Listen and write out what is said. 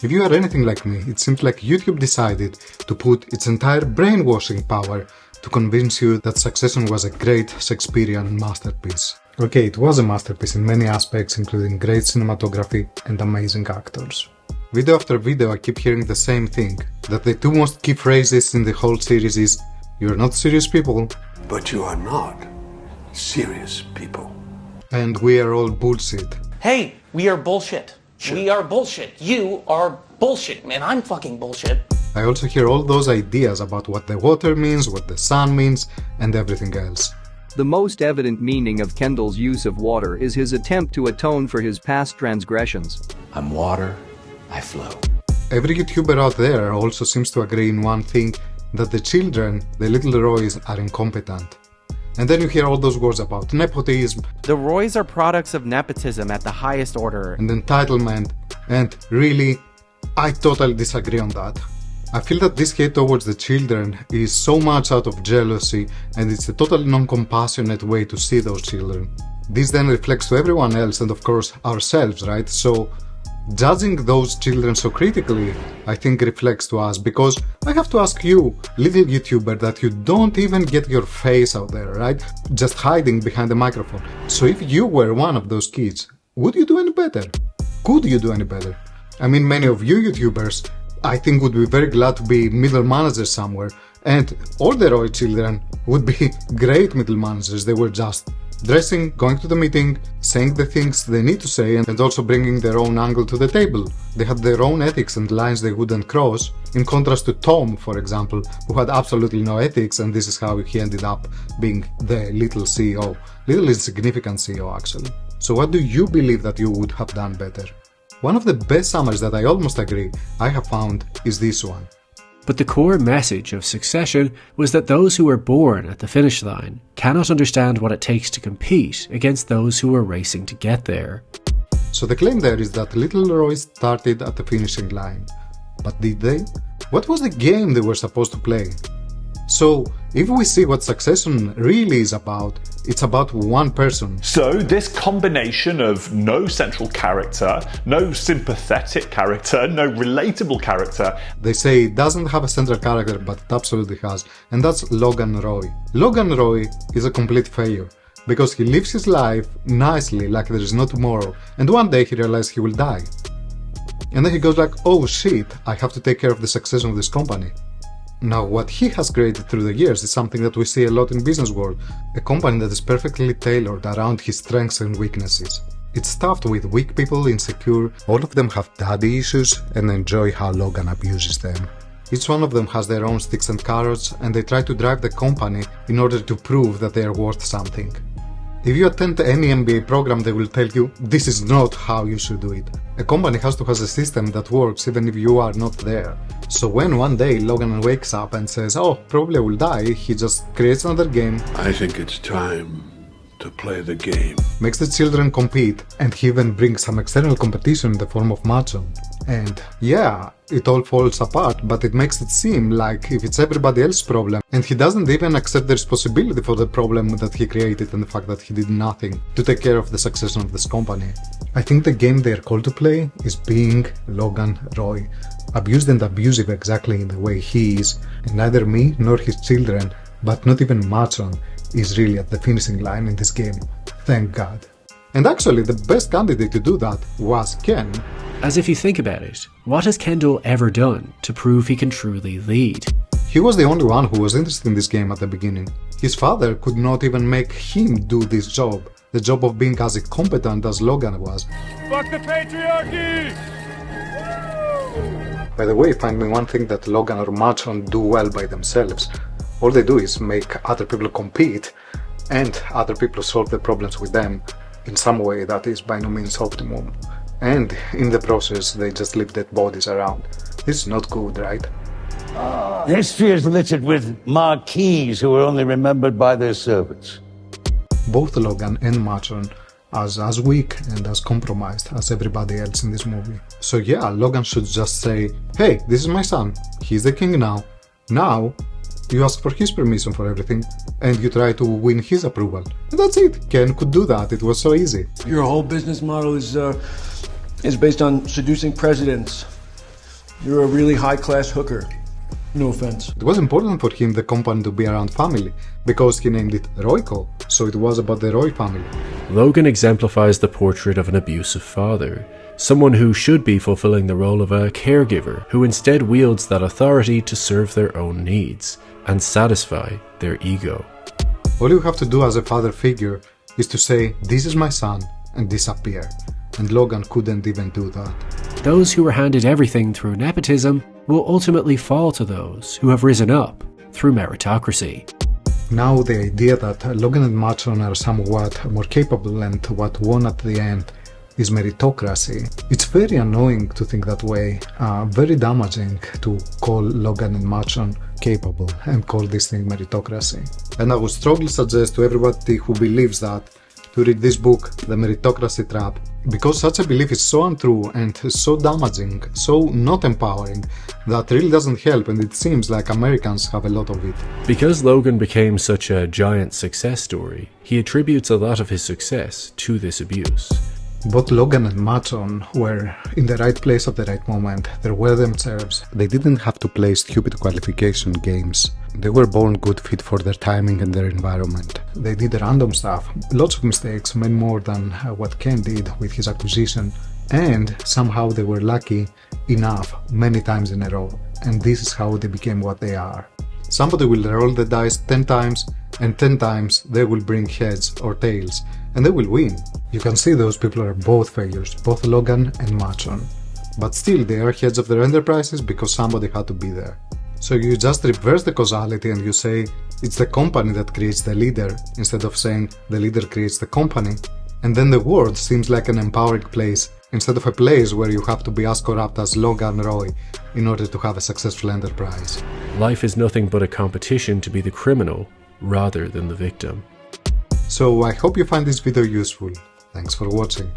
If you are anything like me, it seems like YouTube decided to put its entire brainwashing power to convince you that Succession was a great Shakespearean masterpiece. Okay, it was a masterpiece in many aspects, including great cinematography and amazing actors. Video after video I keep hearing the same thing, that the two most key phrases in the whole series is, "You're not serious people," but you are not serious people. And "We are all bullshit." Hey, we are bullshit. We are bullshit. You are bullshit, man. I'm fucking bullshit. I also hear all those ideas about what the water means, what the sun means, and everything else. The most evident meaning of Kendall's use of water is his attempt to atone for his past transgressions. I'm water, I flow. Every YouTuber out there also seems to agree in one thing, that the children, the little Roys, are incompetent. And then you hear all those words about nepotism. The Roys are products of nepotism at the highest order. And entitlement. And really, I totally disagree on that. I feel that this hate towards the children is so much out of jealousy, and it's a totally non-compassionate way to see those children. This then reflects to everyone else and of course ourselves, right? So judging those children so critically, I think reflects to us, because I have to ask you, little YouTuber, that you don't even get your face out there, right? Just hiding behind the microphone. So if you were one of those kids, would you do any better? Could you do any better? I mean, many of you YouTubers, I think, would be very glad to be middle managers somewhere, and all the Roy children would be great middle managers. They were just dressing, going to the meeting, saying the things they need to say, and also bringing their own angle to the table. They had their own ethics and lines they wouldn't cross, in contrast to Tom, for example, who had absolutely no ethics, and this is how he ended up being the little CEO. Little insignificant CEO, actually. So what do you believe that you would have done better? One of the best summaries that I almost agree I have found is this one. But the core message of Succession was that those who were born at the finish line cannot understand what it takes to compete against those who are racing to get there. So the claim there is that little Roy started at the finishing line. But did they? What was the game they were supposed to play? So, if we see what Succession really is about, it's about one person. So, this combination of no central character, no sympathetic character, no relatable character. They say it doesn't have a central character, but it absolutely has, and that's Logan Roy. Logan Roy is a complete failure, because he lives his life nicely like there is no tomorrow, and one day he realizes he will die. And then he goes like, oh shit, I have to take care of the succession of this company. Now, what he has created through the years is something that we see a lot in business world, a company that is perfectly tailored around his strengths and weaknesses. It's stuffed with weak people, insecure, all of them have daddy issues and enjoy how Logan abuses them. Each one of them has their own sticks and carrots, and they try to drive the company in order to prove that they are worth something. If you attend any MBA program, they will tell you this is not how you should do it. A company has to have a system that works even if you are not there. So when one day Logan wakes up and says, oh, probably I will die, he just creates another game. I think it's time to play the game. Makes the children compete, and he even brings some external competition in the form of Matsson. And yeah, it all falls apart, but it makes it seem like if it's everybody else's problem, and he doesn't even accept the responsibility for the problem that he created and the fact that he did nothing to take care of the succession of this company. I think the game they are called to play is being Logan Roy, abused and abusive exactly in the way he is, and neither me nor his children, but not even Matsson, is really at the finishing line in this game. Thank God. And actually, the best candidate to do that was Ken. As if you think about it, what has Kendall ever done to prove he can truly lead? He was the only one who was interested in this game at the beginning. His father could not even make him do this job, the job of being as incompetent as Logan was. Fuck the patriarchy! By the way, find me one thing that Logan or Matsson do well by themselves. All they do is make other people compete, and other people solve the problems with them in some way that is by no means optimum. And in the process, they just leave dead bodies around. This is not good, right? History is littered with marquises who are only remembered by their servants. Both Logan and Matsson are as weak and as compromised as everybody else in this movie. So yeah, Logan should just say, hey, this is my son, he's the king now. Now, you ask for his permission for everything, and you try to win his approval. And that's it. Ken could do that, it was so easy. Your whole business model is based on seducing presidents You're a really high-class hooker. No offense. It was important for him, the company, to be around family, because he named it Royco, so it was about the Roy family. Logan exemplifies the portrait of an abusive father, someone who should be fulfilling the role of a caregiver, who instead wields that authority to serve their own needs and satisfy their ego. All you have to do as a father figure is to say, "This is my son," and disappear. And Logan couldn't even do that. Those who were handed everything through nepotism will ultimately fall to those who have risen up through meritocracy. Now the idea that Logan and Matsson are somewhat more capable and what won at the end is meritocracy. It's very annoying to think that way, very damaging to call Logan and Matsson capable and call this thing meritocracy. And I would strongly suggest to everybody who believes that to read this book, The Meritocracy Trap, because such a belief is so untrue and so damaging, so not empowering, that really doesn't help, and it seems like Americans have a lot of it. Because Logan became such a giant success story, he attributes a lot of his success to this abuse. Both Logan and Matsson were in the right place at the right moment. They were themselves. They didn't have to play stupid qualification games. They were born good fit for their timing and their environment. They did random stuff, lots of mistakes, many more than what Ken did with his acquisition, and somehow they were lucky enough many times in a row. And this is how they became what they are. Somebody will roll the dice 10 times, and 10 times they will bring heads or tails, and they will win. You can see those people are both failures, both Logan and Matsson. But still, they are heads of their enterprises because somebody had to be there. So you just reverse the causality and you say it's the company that creates the leader, instead of saying the leader creates the company. And then the world seems like an empowering place, instead of a place where you have to be as corrupt as Logan Roy in order to have a successful enterprise. Life is nothing but a competition to be the criminal rather than the victim. So I hope you find this video useful. Thanks for watching.